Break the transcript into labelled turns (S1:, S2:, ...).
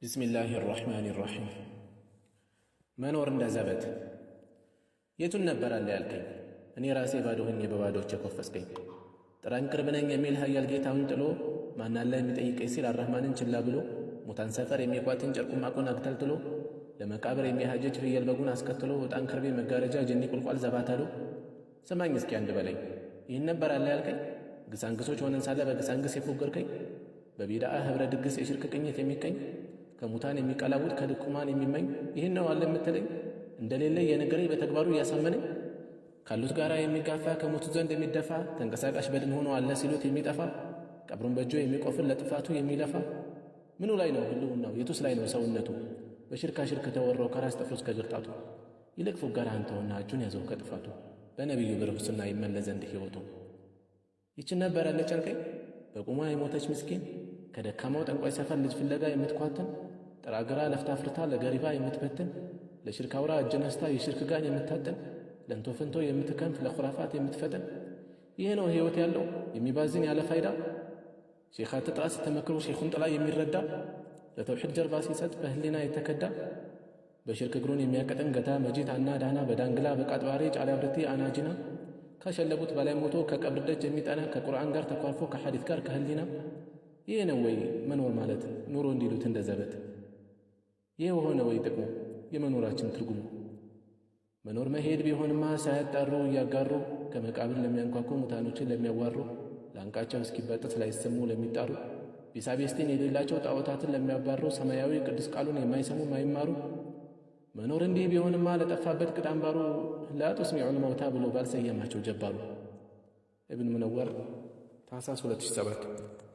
S1: بسم الله الرحمن الرحيم መኖር እንደ ዘበት የቱን ነበር አለ ያልከኝ እኔ ራሴ ባዶ ሆኜ በባዶች ተኮፈስከኝ ጥራን ቅርብ ነኝ የሚል ኃያል ጌታውን ጥሎ ማን አለ የሚጠይቀኝ ሲል አርህማንን ችላ ብሎ ሙታን ሰፈር የሚቋትን ጨርቁን ማቆን አክተልትሎ ለመቃብር የሚያሃጀጅ ፍየል በጉን አስከትሎ ወጣን ከርቤ መጋረጃ ጀኒ ቁልቋል ዘባታሎ ሰማኝ እስኪ አንድ በለኝ ይህን ነበር አለ ያልከኝ ግሳንግሶች ሆነን ሳለ በግሳንግስ የፎገርከኝ በቢድዓ ህብረ ድግስ የሽርክ ቅኝት የሚቀኝ ከሙታን የሚቀላውጥ ከድኩማን የሚመኝ ይህን ነው አለ የምትለኝ እንደሌለ የነገረኝ በተግባሩ ያሳመነኝ ካሉት ጋራ የሚጋፋ ከሞቱ ዘንድ የሚደፋ ተንቀሳቃሽ በድን ሆኖ አለ ሲሉት የሚጠፋ ቀብሩን በእጁ የሚቆፍር ለጥፋቱ የሚለፋ ምኑ ላይ ነው ህልውናው የቱስ ላይ ነው ሰውነቱ በሽርካ ሽርክ ተወረው ከራስ ጥፍሩ እስከ ጅርጣቱ ይልቅ ፉጋራ አንተውና እጁን ያዘው ከጥፋቱ በነቢዩ ብርሁስና ይመለስ ዘንድ ሕይወቱ ይችን ነበር አለች አልከኝ በቁሟ የሞተች ምስኪን ከደካማው ጠንቋይ ሰፈር ልጅ ፍለጋ የምትኳትን ጥራግራ ለፍታ ፍርታ ለገሪባ የምትበትን ለሽርክ አውራ እጅ ነስታ የሽርክ ጋን የምታጠን ለንቶ ፍንቶ የምትከንፍ ለኹራፋት የምትፈጠን ይህ ነው ሕይወት ያለው የሚባዝን ያለ ፋይዳ ሼኻት ጥራ ስተመክሩ ሼኹን ጥላ የሚረዳ ለተውሒድ ጀርባ ሲሰጥ በህሊና የተከዳ በሽርክ እግሩን የሚያቀጥን ገታ መጂት አና ዳና በዳንግላ በቃጥባሬ ጫላ ብርቲ አናጂና ከሸለቡት በላይ ሞቶ ከቀብር ደጅ የሚጠና ከቁርአን ጋር ተኳርፎ ከሐዲት ጋር ከህሊና ይህ ነው ወይ መኖር ማለት ኑሮ እንዲሉት እንደ ዘበት ይህ ሆነ ወይ ጥቅሙ የመኖራችን ትርጉሙ መኖር መሄድ ቢሆንማ ሳያጣሩ እያጋሩ ከመቃብር ለሚያንኳኩ ሙታኖችን ለሚያዋሩ ላንቃቸው እስኪበጥስ ላይሰሙ ለሚጣሩ ቢሳቤስቲን የሌላቸው ጣዖታትን ለሚያባሩ ሰማያዊ ቅዱስ ቃሉን የማይሰሙ ማይማሩ መኖር እንዲህ ቢሆንማ ለጠፋበት ቅዳምባሩ ላቱስሚዑል መውታ ብሎ ባልሰየማቸው ጀባሩ ኢብኑ ሙነወር ታኅሳስ 2007